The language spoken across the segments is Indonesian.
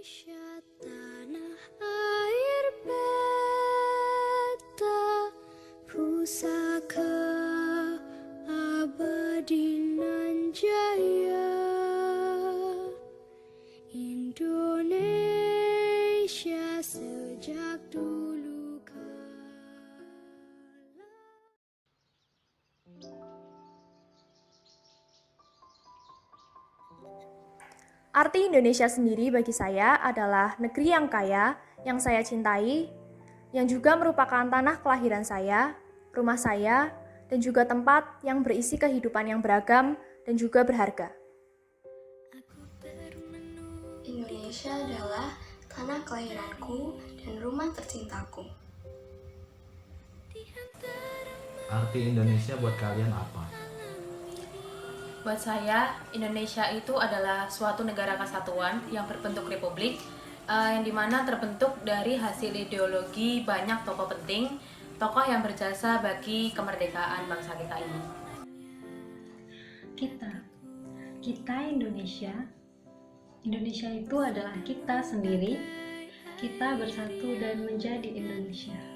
Indonesia tanah air beta pusaka abadi nan jaya. Indonesia sejak dulu kala. Arti Indonesia sendiri bagi saya adalah negeri yang kaya, yang saya cintai, yang juga merupakan tanah kelahiran saya, rumah saya, dan juga tempat yang berisi kehidupan yang beragam dan juga berharga. Indonesia adalah tanah kelahiranku dan rumah tercintaku. Arti Indonesia buat kalian apa? Buat saya, Indonesia itu adalah suatu negara kesatuan yang berbentuk republik, yang dimana terbentuk dari hasil ideologi banyak tokoh penting, tokoh yang berjasa bagi kemerdekaan bangsa kita ini. Kita Indonesia itu adalah kita sendiri, kita bersatu dan menjadi Indonesia.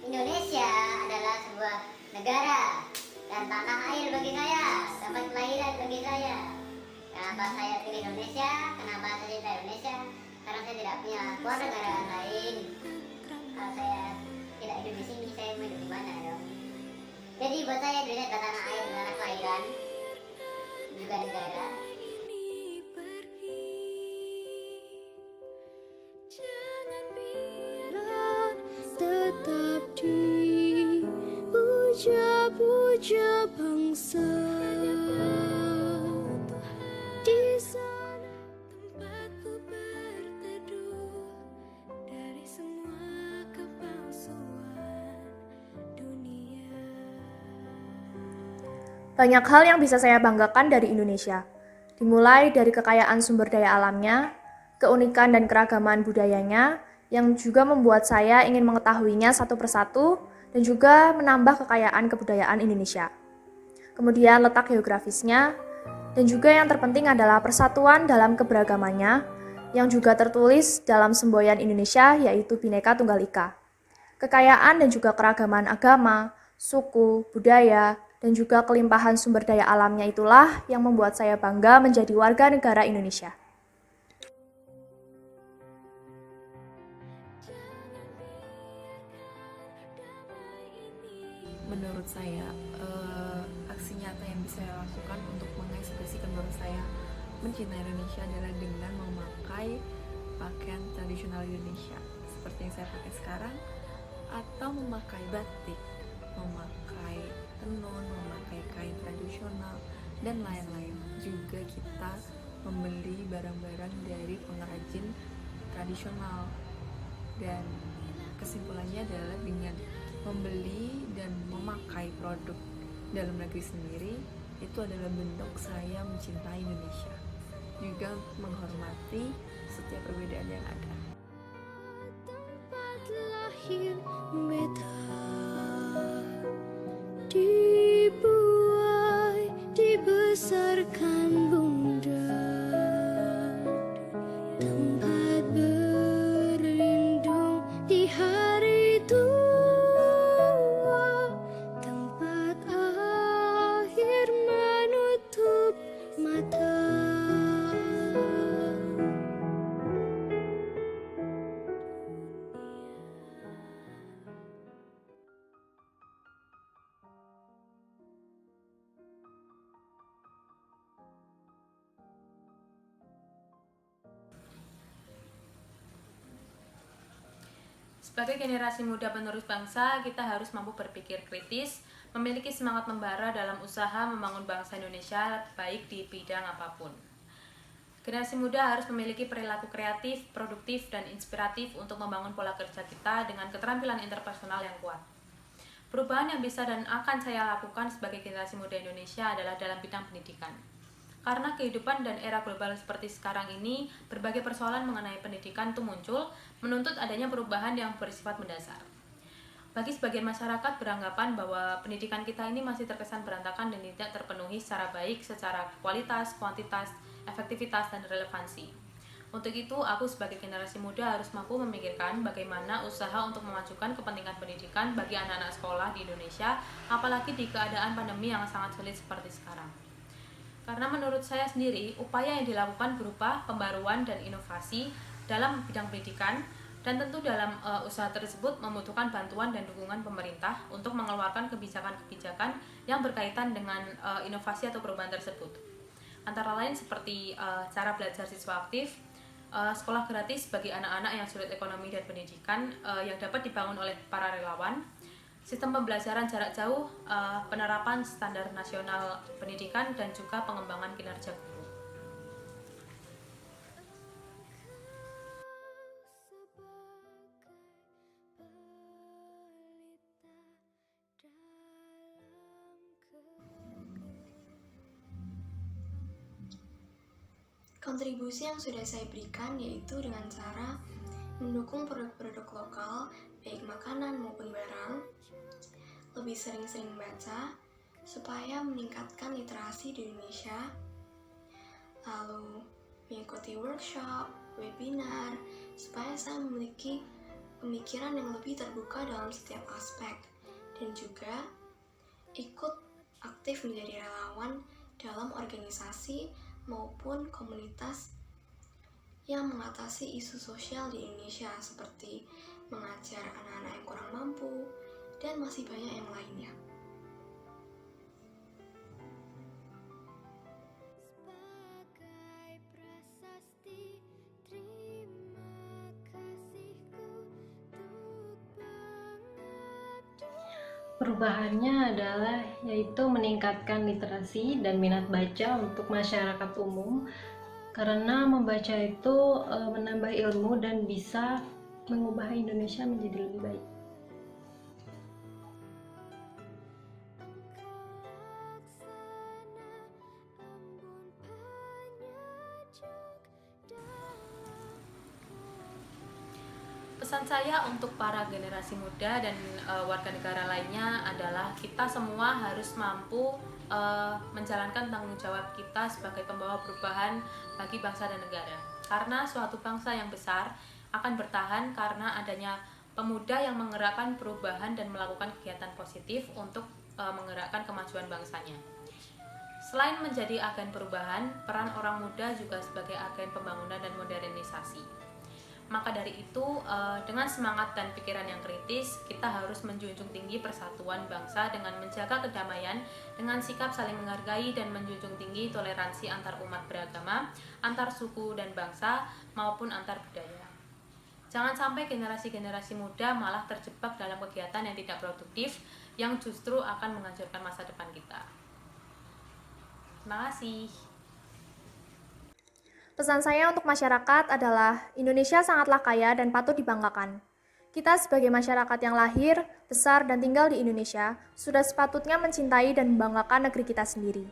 Indonesia adalah sebuah negara dan tanah air bagi saya, tempat kelahiran bagi saya. Kenapa saya pilih Indonesia? Kenapa saya cinta Indonesia? Karena saya tidak punya keluarga negaraan lain. Kalau saya tidak hidup di sini, saya mau hidup di mana dong? Jadi buat saya Indonesia adalah tanah air, tanah kelahiran, juga negara. Tetap dipuja-puja bangsa. Di sana tempatku berteduh dari semua kepalsuan dunia. Banyak hal yang bisa saya banggakan dari Indonesia, dimulai dari kekayaan sumber daya alamnya, keunikan dan keragaman budayanya, yang juga membuat saya ingin mengetahuinya satu persatu dan juga menambah kekayaan kebudayaan Indonesia. Kemudian letak geografisnya, dan juga yang terpenting adalah persatuan dalam keberagamannya, yang juga tertulis dalam semboyan Indonesia yaitu Bhinneka Tunggal Ika. Kekayaan dan juga keragaman agama, suku, budaya, dan juga kelimpahan sumber daya alamnya itulah yang membuat saya bangga menjadi warga negara Indonesia. Menurut saya, aksi nyata yang bisa saya lakukan untuk mengekspresikan bahwa saya mencintai Indonesia adalah dengan memakai pakaian tradisional Indonesia seperti yang saya pakai sekarang, atau memakai batik, memakai tenun, memakai kain tradisional, dan lain-lain. Juga kita membeli barang-barang dari pengrajin tradisional, dan kesimpulannya adalah dengan membeli dan memakai produk dalam negeri sendiri, itu adalah bentuk saya mencintai Indonesia, juga menghormati setiap perbedaan yang ada. Tempat lahir beta dibuai, dibesarkan bunda, tempat berlindung di hari tua, tempat akhir menutup mata. Sebagai generasi muda penerus bangsa, kita harus mampu berpikir kritis, memiliki semangat membara dalam usaha membangun bangsa Indonesia baik di bidang apapun. Generasi muda harus memiliki perilaku kreatif, produktif, dan inspiratif untuk membangun pola kerja kita dengan keterampilan interpersonal yang kuat. Perubahan yang bisa dan akan saya lakukan sebagai generasi muda Indonesia adalah dalam bidang pendidikan. Karena kehidupan dan era global seperti sekarang ini, berbagai persoalan mengenai pendidikan itu muncul, menuntut adanya perubahan yang bersifat mendasar. Bagi sebagian masyarakat beranggapan bahwa pendidikan kita ini masih terkesan berantakan dan tidak terpenuhi secara baik secara kualitas, kuantitas, efektivitas, dan relevansi. Untuk itu, aku sebagai generasi muda harus mampu memikirkan bagaimana usaha untuk memajukan kepentingan pendidikan bagi anak-anak sekolah di Indonesia, apalagi di keadaan pandemi yang sangat sulit seperti sekarang. Karena menurut saya sendiri, upaya yang dilakukan berupa pembaruan dan inovasi dalam bidang pendidikan, dan tentu dalam usaha tersebut membutuhkan bantuan dan dukungan pemerintah untuk mengeluarkan kebijakan-kebijakan yang berkaitan dengan inovasi atau perubahan tersebut. Antara lain seperti cara belajar siswa aktif, sekolah gratis bagi anak-anak yang sulit ekonomi dan pendidikan yang dapat dibangun oleh para relawan, sistem pembelajaran jarak jauh, penerapan standar nasional pendidikan, dan juga pengembangan kinerja guru. Kontribusi yang sudah saya berikan yaitu dengan cara mendukung produk-produk lokal, baik makanan maupun barang, lebih sering-sering baca, supaya meningkatkan literasi di Indonesia, lalu mengikuti workshop, webinar, supaya saya memiliki pemikiran yang lebih terbuka dalam setiap aspek, dan juga ikut aktif menjadi relawan dalam organisasi maupun komunitas yang mengatasi isu sosial di Indonesia seperti mengajar anak-anak yang kurang mampu dan masih banyak yang lainnya. Sebagai prasasti, terima kasihku untuk pengabdian. Perubahannya adalah yaitu meningkatkan literasi dan minat baca untuk masyarakat umum, karena membaca itu menambah ilmu dan bisa mengubah Indonesia menjadi lebih baik. Pesan saya untuk para generasi muda dan warga negara lainnya adalah kita semua harus mampu menjalankan tanggung jawab kita sebagai pembawa perubahan bagi bangsa dan negara. Karena suatu bangsa yang besar akan bertahan karena adanya pemuda yang menggerakkan perubahan dan melakukan kegiatan positif untuk menggerakkan kemajuan bangsanya. Selain menjadi agen perubahan, peran orang muda juga sebagai agen pembangunan dan modernisasi. Maka dari itu, dengan semangat dan pikiran yang kritis, kita harus menjunjung tinggi persatuan bangsa dengan menjaga kedamaian, dengan sikap saling menghargai dan menjunjung tinggi toleransi antar umat beragama, antar suku dan bangsa, maupun antar budaya. Jangan sampai generasi-generasi muda malah terjebak dalam kegiatan yang tidak produktif, yang justru akan menghancurkan masa depan kita. Terima kasih. Pesan saya untuk masyarakat adalah Indonesia sangatlah kaya dan patut dibanggakan. Kita sebagai masyarakat yang lahir, besar, dan tinggal di Indonesia sudah sepatutnya mencintai dan membanggakan negeri kita sendiri.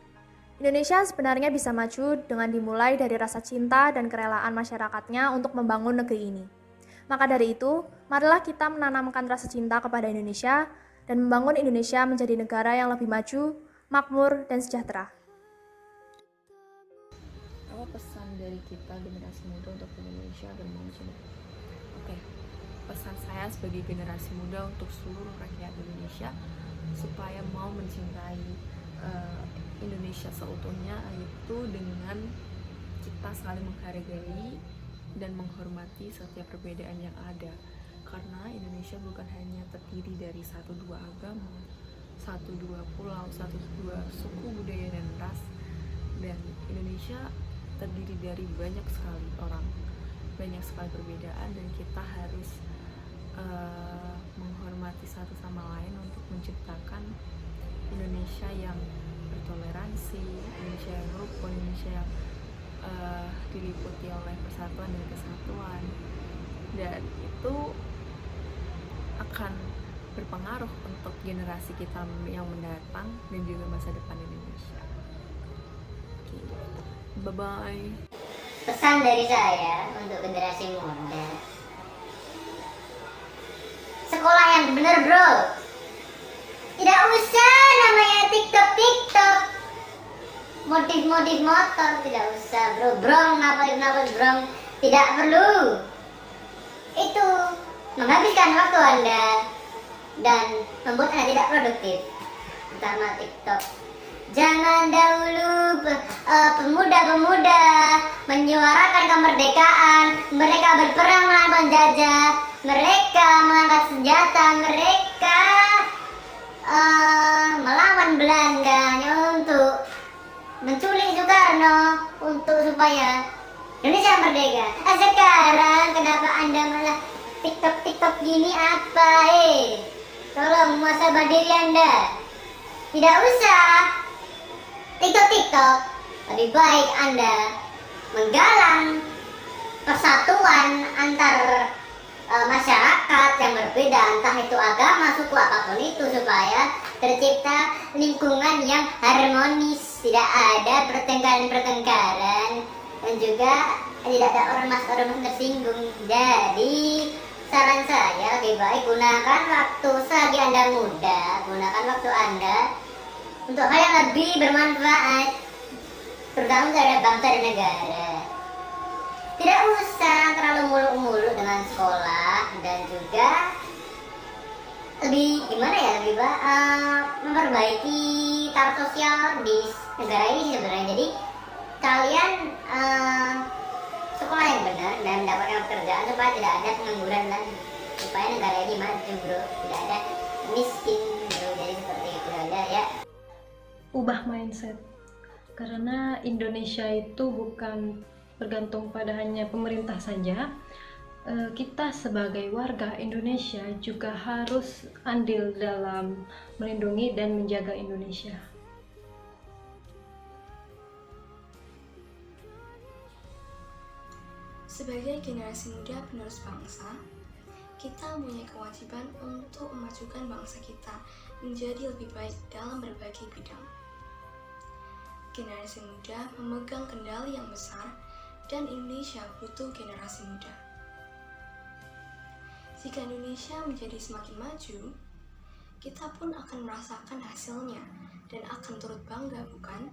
Indonesia sebenarnya bisa maju dengan dimulai dari rasa cinta dan kerelaan masyarakatnya untuk membangun negeri ini. Maka dari itu, marilah kita menanamkan rasa cinta kepada Indonesia dan membangun Indonesia menjadi negara yang lebih maju, makmur, dan sejahtera. Apa pesan dari kita generasi muda untuk Indonesia dan bangsa? Oke, pesan saya sebagai generasi muda untuk seluruh rakyat Indonesia supaya mau mencintai Indonesia seutuhnya, yaitu dengan kita saling menghargai dan menghormati setiap perbedaan yang ada, karena Indonesia bukan hanya terdiri dari 1-2 agama, 1-2 pulau, 1-2 suku, budaya, dan ras, dan Indonesia terdiri dari banyak sekali orang, banyak sekali perbedaan, dan kita harus menghormati satu sama lain untuk menciptakan Indonesia yang bertoleransi, Indonesia yang rukun, Indonesia yang diliputi oleh persatuan dan kesatuan, dan itu akan berpengaruh untuk generasi kita yang mendatang dan juga masa depan Indonesia. Bye-bye. Pesan dari saya untuk generasi muda, sekolah yang bener bro. Tidak usah namanya TikTok modif motor, tidak usah bro. Brong apa brong, tidak perlu. Itu menghabiskan waktu Anda dan membuat Anda tidak produktif. Pertama TikTok. Jangan dahulu pemuda-pemuda menyuarakan kemerdekaan. Mereka berperang melawan penjajah. Mereka mengangkat senjata. Mereka melawan Belanda hanya untuk menculik Soekarno supaya Indonesia merdeka. Sekarang kenapa Anda malah TikTok gini apa? Tolong muhasabah diri Anda. Tidak usah TikTok. Lebih baik Anda menggalang persatuan antar masyarakat yang berbeda, entah itu agama, suku, apapun itu, supaya tercipta lingkungan yang harmonis, tidak ada pertengkaran dan juga tidak ada ormas tersinggung. Jadi saran saya lebih baik gunakan waktu selagi Anda muda, gunakan waktu Anda untuk hal yang lebih bermanfaat, terutama terhadap bangsa dan negara. Tidak usah terlalu muluk-muluk dengan sekolah, dan juga lebih lebih memperbaiki taraf sosial di negara ini sebenarnya. Jadi kalian sekolah yang benar dan mendapatkan pekerjaan supaya tidak ada pengangguran lagi, supaya negara ini maju bro, tidak ada miskin bro. Jadi seperti itu aja ya. Ubah mindset, karena Indonesia itu bukan bergantung pada hanya pemerintah saja. Kita sebagai warga Indonesia juga harus andil dalam melindungi dan menjaga Indonesia. Sebagai generasi muda penerus bangsa, kita mempunyai kewajiban untuk memajukan bangsa kita menjadi lebih baik dalam berbagai bidang. Generasi muda memegang kendali yang besar, dan Indonesia butuh generasi muda. Jika Indonesia menjadi semakin maju, kita pun akan merasakan hasilnya dan akan turut bangga, bukan?